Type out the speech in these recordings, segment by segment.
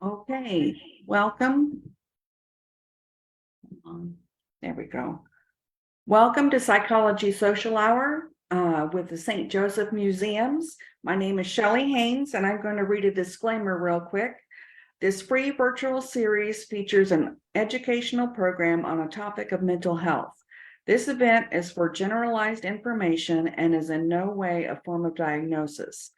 Okay, welcome. There we go. Welcome to Psychology Social Hour with the St. Joseph Museums. My name is Shelley Haynes, and I'm going to read a disclaimer real quick. This free virtual series features an educational program on a topic of mental health. This event is for generalized information and is in no way a form of diagnosis.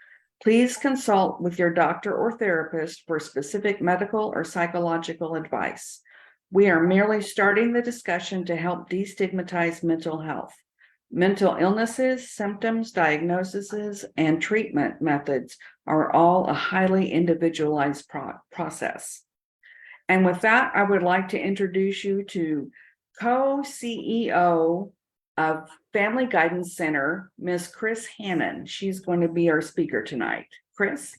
Please consult with your doctor or therapist for specific medical or psychological advice. We are merely starting the discussion to help destigmatize mental health. Mental illnesses, symptoms, diagnoses, and treatment methods are all a highly individualized process. And with that, I would like to introduce you to co-CEO of Family Guidance Center, Ms. Kris Hannon. She's going to be our speaker tonight. Kris?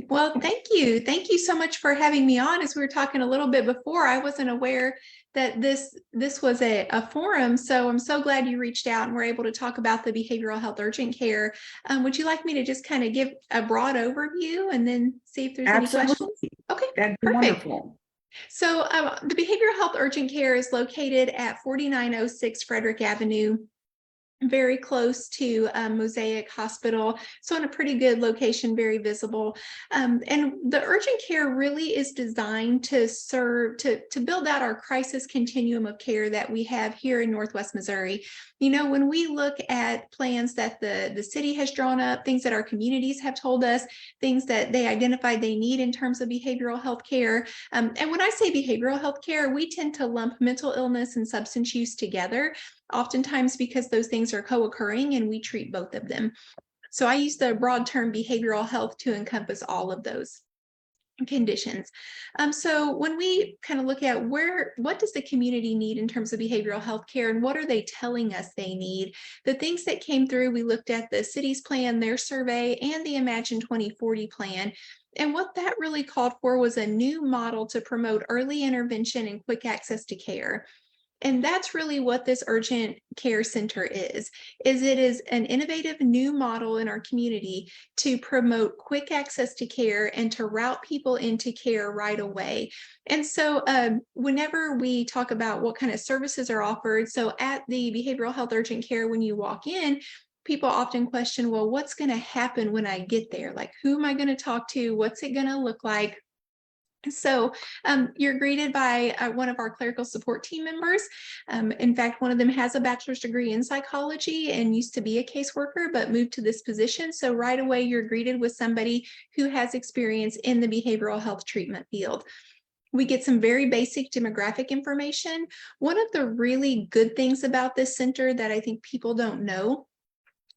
Well, thank you. Thank you so much for having me on. As we were talking a little bit before, I wasn't aware that this was a forum. So I'm so glad you reached out and we're able to talk about the Behavioral Health Urgent Care. Would you like me to just kind of give a broad overview and then see if there's any questions? Okay, That'd be perfect. wonderful. So the Behavioral Health Urgent Care is located at 4906 Frederick Avenue, very close to Mosaic Hospital, so in a pretty good location, very visible. And the urgent care really is designed to serve, to build out our crisis continuum of care that we have here in Northwest Missouri. You know, when we look at plans that the city has drawn up, things that our communities have told us, things that they identified they need in terms of behavioral health care. And when I say behavioral health care, we tend to lump mental illness and substance use together, oftentimes because those things are co-occurring and we treat both of them. So I use the broad term behavioral health to encompass all of those conditions. So when we kind of look at what does the community need in terms of behavioral health care and what are they telling us they need, the things that came through, we looked at the city's plan, their survey, and the Imagine 2040 plan. And what that really called for was a new model to promote early intervention and quick access to care. And that's really what this urgent care center is it is an innovative new model in our community to promote quick access to care and to route people into care right away. And so whenever we talk about what kind of services are offered, so at the behavioral health urgent care, when you walk in, people often question, well, what's going to happen when I get there? Like, who am I going to talk to? What's it going to look like? So you're greeted by one of our clerical support team members. In fact, one of them has a bachelor's degree in psychology and used to be a caseworker, but moved to this position. So right away, you're greeted with somebody who has experience in the behavioral health treatment field. We get some very basic demographic information. One of the really good things about this center that I think people don't know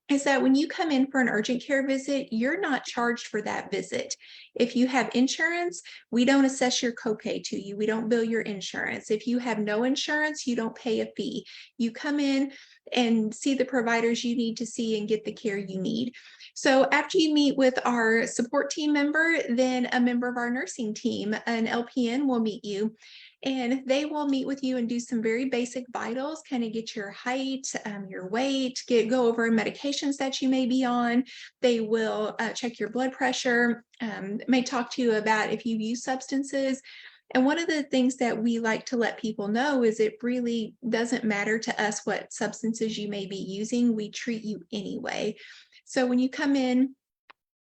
is that when you come in for an urgent care visit, you're not charged for that visit. If you have insurance, we don't assess your copay to you. We don't bill your insurance. If you have no insurance, you don't pay a fee. You come in and see the providers you need to see and get the care you need. So after you meet with our support team member, then a member of our nursing team, an LPN, will meet you. And they will meet with you and do some very basic vitals, kind of get your height, your weight, go over medications that you may be on. They will check your blood pressure, may talk to you about if you use substances. And one of the things that we like to let people know is it really doesn't matter to us what substances you may be using. We treat you anyway. So when you come in,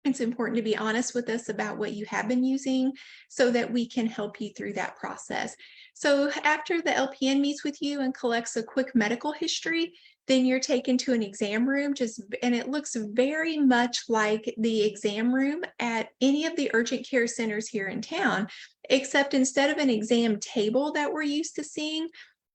it's important to be honest with us about what you have been using so that we can help you through that process. So after the LPN meets with you and collects a quick medical history, then you're taken to an exam room, and it looks very much like the exam room at any of the urgent care centers here in town, except instead of an exam table that we're used to seeing,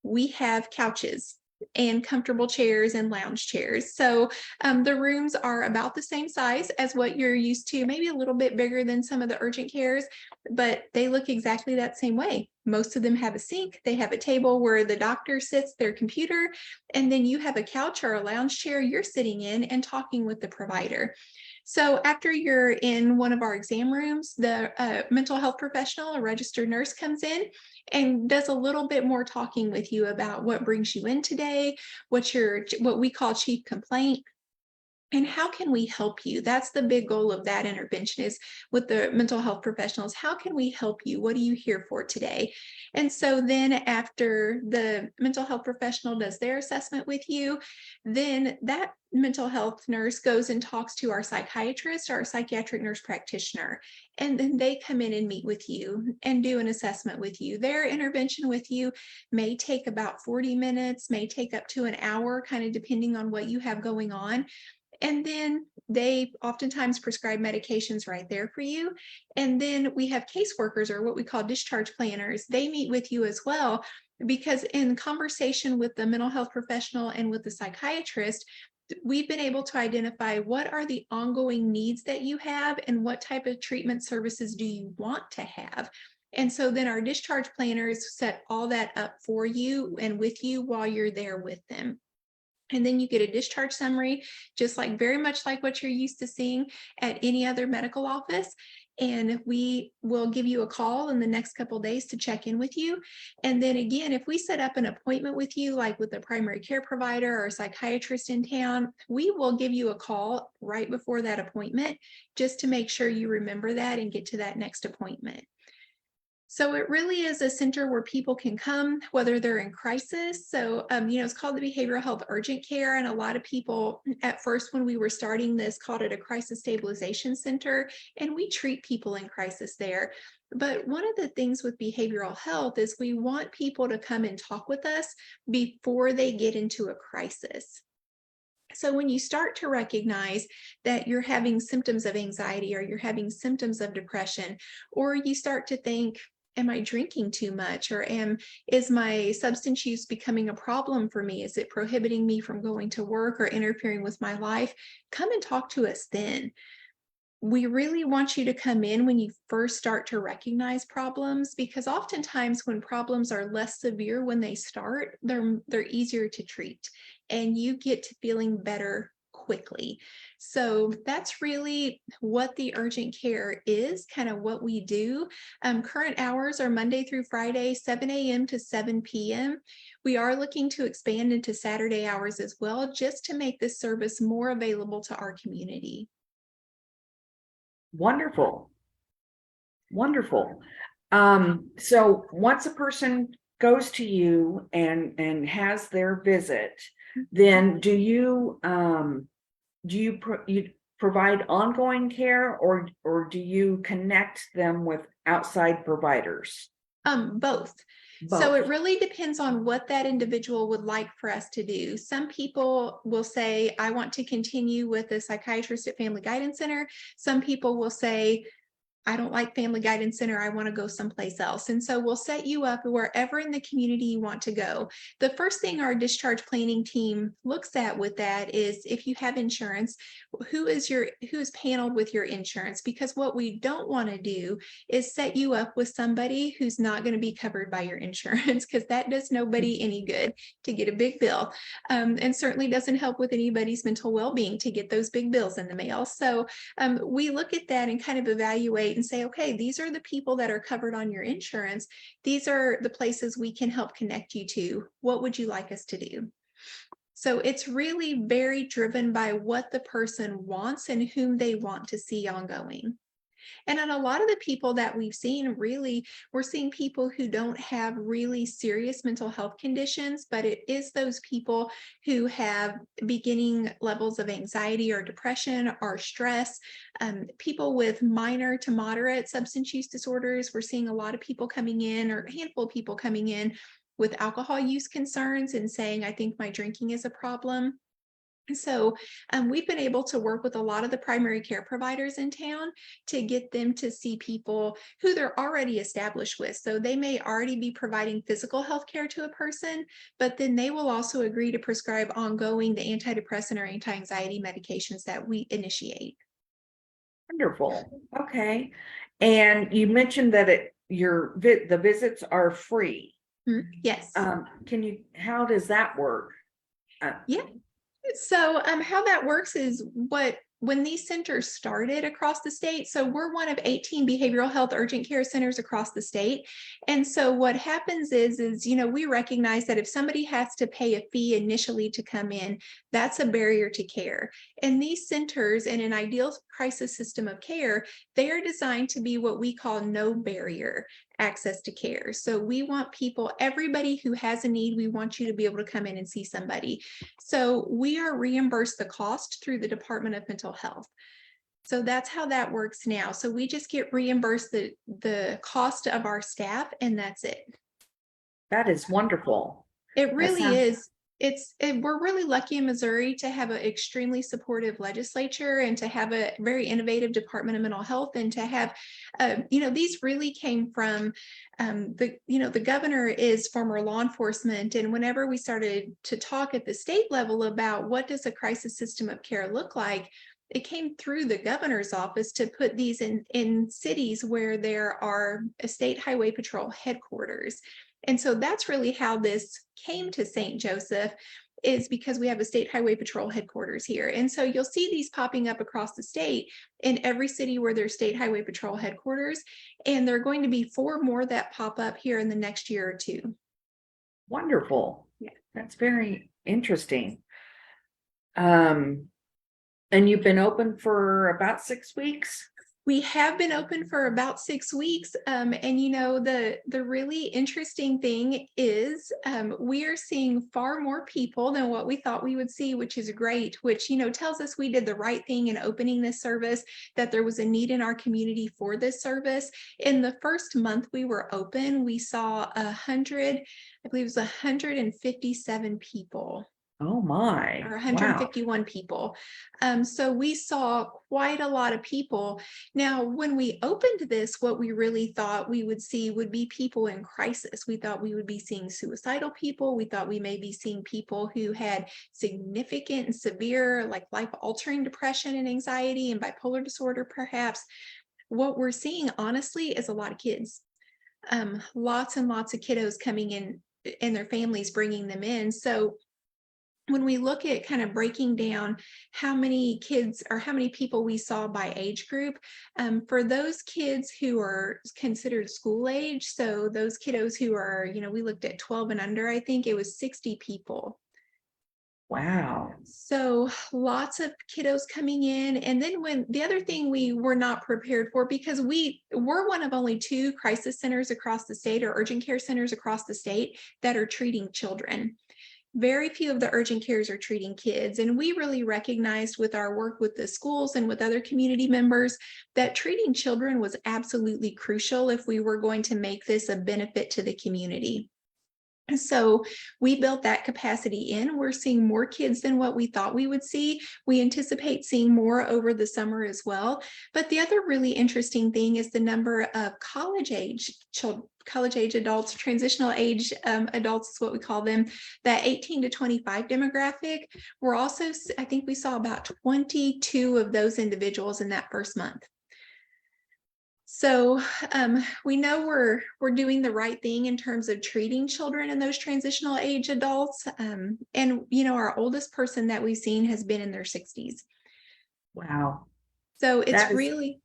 we have couches and comfortable chairs and lounge chairs. So the rooms are about the same size as what you're used to, maybe a little bit bigger than some of the urgent cares, but they look exactly that same way. Most of them have a sink. They have a table where the doctor sits, their computer, and then you have a couch or a lounge chair you're sitting in and talking with the provider. So after you're in one of our exam rooms, the mental health professional, a registered nurse, comes in and does a little bit more talking with you about what brings you in today, what we call chief complaint, And how can we help you? That's the big goal of that intervention, is with the mental health professionals. How can we help you? What are you here for today? And so then after the mental health professional does their assessment with you, then that mental health nurse goes and talks to our psychiatrist or our psychiatric nurse practitioner. And then they come in and meet with you and do an assessment with you. Their intervention with you may take about 40 minutes, may take up to an hour, kind of depending on what you have going on. And then they oftentimes prescribe medications right there for you. And then we have caseworkers, or what we call discharge planners. They meet with you as well, because in conversation with the mental health professional and with the psychiatrist, we've been able to identify what are the ongoing needs that you have and what type of treatment services do you want to have. And so then our discharge planners set all that up for you and with you while you're there with them. And then you get a discharge summary, just like very much like what you're used to seeing at any other medical office. And we will give you a call in the next couple of days to check in with you. And then again, if we set up an appointment with you, like with a primary care provider or a psychiatrist in town, we will give you a call right before that appointment, just to make sure you remember that and get to that next appointment. So it really is a center where people can come, whether they're in crisis. So, it's called the Behavioral Health Urgent Care. And a lot of people at first, when we were starting this, called it a crisis stabilization center. And we treat people in crisis there. But one of the things with behavioral health is we want people to come and talk with us before they get into a crisis. So when you start to recognize that you're having symptoms of anxiety, or you're having symptoms of depression, or you start to think, am I drinking too much? Or is my substance use becoming a problem for me? Is it prohibiting me from going to work or interfering with my life? Come and talk to us then. We really want you to come in when you first start to recognize problems, because oftentimes when problems are less severe when they start, they're easier to treat and you get to feeling better quickly. So that's really what the urgent care is, kind of what we do. Current hours are Monday through Friday, 7 a.m. to 7 p.m. We are looking to expand into Saturday hours as well, just to make this service more available to our community. Wonderful. Wonderful. So once a person goes to you and has their visit, then do you provide ongoing care, or do you connect them with outside providers? Both. So it really depends on what that individual would like for us to do. Some people will say, I want to continue with a psychiatrist at Family Guidance Center. Some people will say, I don't like Family Guidance Center, I want to go someplace else. And so we'll set you up wherever in the community you want to go. The first thing our discharge planning team looks at with that is, if you have insurance, who is paneled with your insurance? Because what we don't want to do is set you up with somebody who's not going to be covered by your insurance, because that does nobody any good to get a big bill, and certainly doesn't help with anybody's mental well-being to get those big bills in the mail. So we look at that and kind of evaluate and say, okay, these are the people that are covered on your insurance. These are the places we can help connect you to. What would you like us to do? So it's really very driven by what the person wants and whom they want to see ongoing. And on a lot of the people that we've seen, really, we're seeing people who don't have really serious mental health conditions, but it is those people who have beginning levels of anxiety or depression or stress. People with minor to moderate substance use disorders. We're seeing a lot of people coming in, or a handful of people coming in with alcohol use concerns and saying, I think my drinking is a problem. So we've been able to work with a lot of the primary care providers in town to get them to see people who they're already established with. So they may already be providing physical health care to a person, but then they will also agree to prescribe ongoing the antidepressant or anti-anxiety medications that we initiate. Wonderful. Okay. And you mentioned that the visits are free. Yes. How does that work? Yeah. So how that works is, what when these centers started across the state, so we're one of 18 behavioral health urgent care centers across the state. And so what happens is, we recognize that if somebody has to pay a fee initially to come in, that's a barrier to care. And these centers, in an ideal crisis system of care, they are designed to be what we call no barrier access to care. So we want people, everybody who has a need, we want you to be able to come in and see somebody. So we are reimbursed the cost through the Department of Mental Health. So that's how that works now. So we just get reimbursed the cost of our staff, and that's it. That is wonderful. It really is. We're really lucky in Missouri to have an extremely supportive legislature and to have a very innovative Department of Mental Health, and to have, these really came from the governor is former law enforcement. And whenever we started to talk at the state level about what does a crisis system of care look like, it came through the governor's office to put these in cities where there are a state highway patrol headquarters. And so that's really how this came to St. Joseph, is because we have a state highway patrol headquarters here. And so you'll see these popping up across the state in every city where there's state highway patrol headquarters. And there are going to be 4 more that pop up here in the next year or 2. Wonderful. Yeah. That's very interesting. And you've been open for about 6 weeks? We have been open for about 6 weeks. And the really interesting thing is we are seeing far more people than what we thought we would see, which is great, which, tells us we did the right thing in opening this service, that there was a need in our community for this service. In the first month we were open, we saw 157 people. Oh my. Or 151 people. So we saw quite a lot of people. Now, when we opened this, what we really thought we would see would be people in crisis. We thought we would be seeing suicidal people. We thought we may be seeing people who had significant and severe, like life-altering depression and anxiety and bipolar disorder, perhaps. What we're seeing, honestly, is a lot of kids. Lots and lots of kiddos coming in and their families bringing them in. So when we look at kind of breaking down how many kids or how many people we saw by age group, for those kids who are considered school age, so those kiddos who are, we looked at 12 and under, I think it was 60 people. Wow. So lots of kiddos coming in. And then when the other thing we were not prepared for, because we're one of only 2 crisis centers across the state, or urgent care centers across the state, that are treating children. Very few of the urgent cares are treating kids. And we really recognized with our work with the schools and with other community members that treating children was absolutely crucial if we were going to make this a benefit to the community. So we built that capacity in. We're seeing more kids than what we thought we would see. We anticipate seeing more over the summer as well. But the other really interesting thing is the number of college age adults, transitional age adults is what we call them, that 18 to 25 demographic. We're also, I think we saw about 22 of those individuals in that first month. So we know we're doing the right thing in terms of treating children and those transitional age adults. And, our oldest person that we've seen has been in their 60s. Wow. So it's really,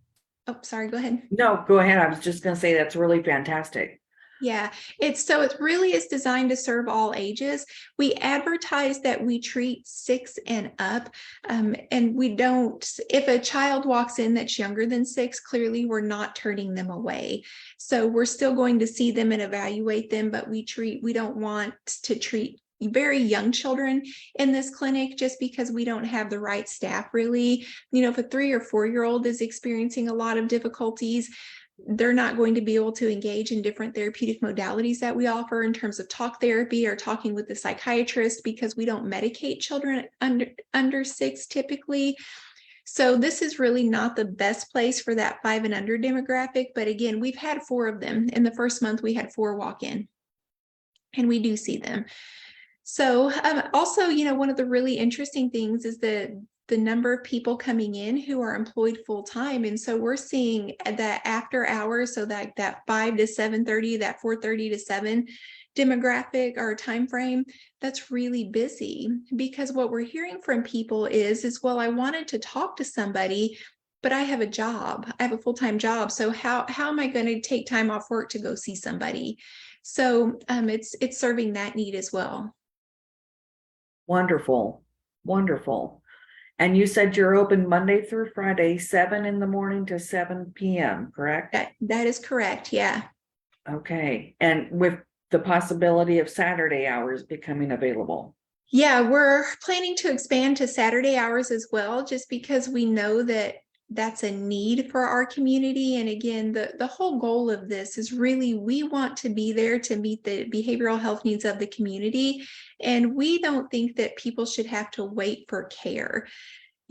oh, sorry, go ahead. No, go ahead. I was just going to say that's really fantastic. Yeah, it really is designed to serve all ages. We advertise that we treat 6 and up, and we don't, if a child walks in that's younger than 6, clearly we're not turning them away. So we're still going to see them and evaluate them, but we don't want to treat very young children in this clinic just because we don't have the right staff really. If a 3 or 4-year-old is experiencing a lot of difficulties, they're not going to be able to engage in different therapeutic modalities that we offer in terms of talk therapy or talking with the psychiatrist, because we don't medicate children under 6 typically. So this is really not the best place for that 5 and under demographic. But again, we've had 4 of them. In the first month, we had 4 walk in, and we do see them. So also, one of the really interesting things is that the number of people coming in who are employed full time. And so we're seeing that after hours, so that 5 to 7:30, that 4:30 to 7 demographic or time frame, that's really busy. Because what we're hearing from people is, well, I wanted to talk to somebody, but I have a job. I have a full-time job. So how am I going to take time off work to go see somebody? So it's serving that need as well. Wonderful, wonderful. And you said you're open Monday through Friday, 7 in the morning to 7 p.m., correct? That is correct. Yeah. Okay. And with the possibility of Saturday hours becoming available. Yeah, we're planning to expand to Saturday hours as well, just because we know that that's a need for our community. And again, the whole goal of this is really, we want to be there to meet the behavioral health needs of the community. And we don't think that people should have to wait for care.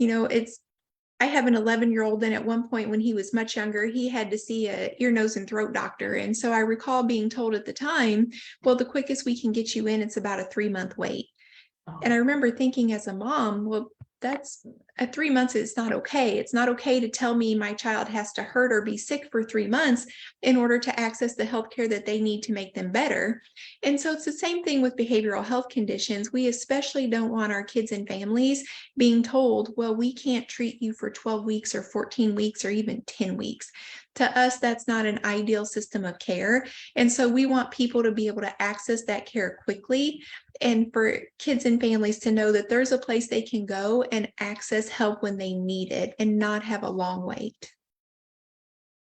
I have an 11-year-old, and at one point when he was much younger, he had to see a ear, nose, and throat doctor. And so I recall being told at the time, well, the quickest we can get you in, it's about a 3-month wait. And I remember thinking as a mom, well, that's at 3 months, it's not okay. It's not okay to tell me my child has to hurt or be sick for 3 months in order to access the healthcare that they need to make them better. And so it's the same thing with behavioral health conditions. We especially don't want our kids and families being told, well, we can't treat you for 12 weeks or 14 weeks or even 10 weeks. To us, that's not an ideal system of care. And so we want people to be able to access that care quickly, and for kids and families to know that there's a place they can go and access help when they need it and not have a long wait.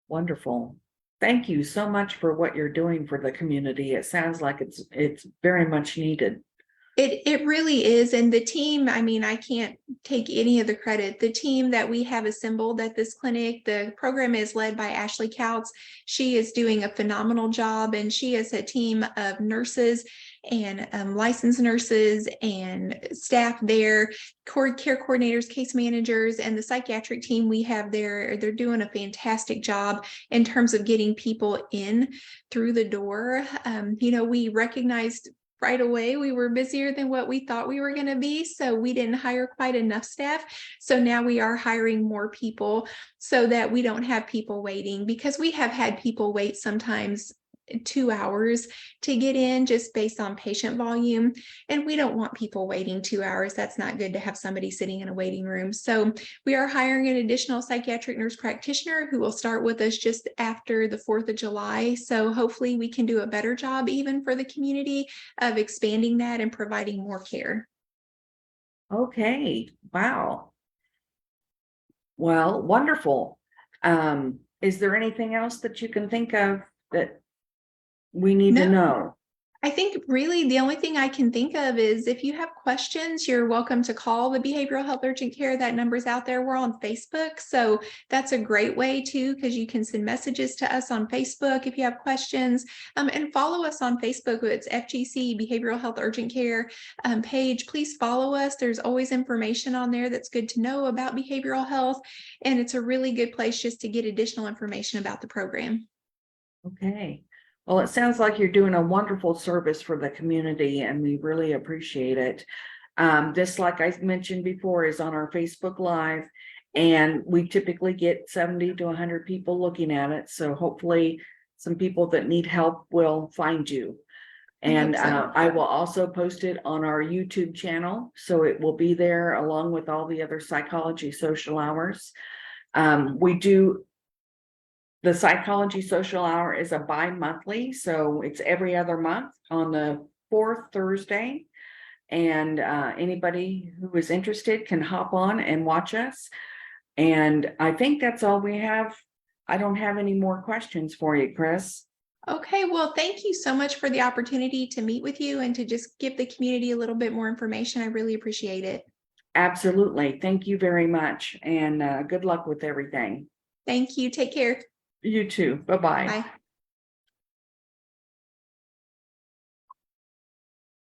Wonderful. Thank you so much for what you're doing for the community. It sounds like it's very much needed. It really is. And the team, I mean, I can't take any of the credit. The team that we have assembled at this clinic, the program is led by Ashley Couts. She is doing a phenomenal job, and she is a team of nurses and licensed nurses and staff there, care coordinators, case managers, and the psychiatric team we have there. They're doing a fantastic job in terms of getting people in through the door. We recognized right away we were busier than what we thought we were going to be, so we didn't hire quite enough staff. So now we are hiring more people so that we don't have people waiting, because we have had people wait sometimes 2 hours to get in just based on patient volume, and we don't want people waiting 2 hours. That's not good to have somebody sitting in a waiting room. So we are hiring an additional psychiatric nurse practitioner who will start with us just after the 4th of July. So hopefully we can do a better job even for the community of expanding that and providing more care. Okay. Wow. Well, wonderful. Is there anything else that you can think of that we need to know? I think really the only thing I can think of is if you have questions, you're welcome to call the Behavioral Health Urgent Care. That number's out there. We're on Facebook. So that's a great way too, because you can send messages to us on Facebook if you have questions, and follow us on Facebook. It's FGC Behavioral Health Urgent Care page. Please follow us. There's always information on there that's good to know about behavioral health. And it's a really good place just to get additional information about the program. Okay. Well, it sounds like you're doing a wonderful service for the community, and we really appreciate it. This, like I mentioned before, is on our Facebook Live, and we typically get 70 to 100 people looking at it. So hopefully some people that need help will find you. And I will also post it on our YouTube channel, so it will be there along with all the other psychology social hours. The Psychology Social Hour is a bi-monthly, so it's every other month on the 4th Thursday. And anybody who is interested can hop on and watch us. And I think that's all we have. I don't have any more questions for you, Kris. Okay, well, thank you so much for the opportunity to meet with you and to just give the community a little bit more information. I really appreciate it. Absolutely. Thank you very much. And good luck with everything. Thank you. Take care. You too. Bye-bye. Bye.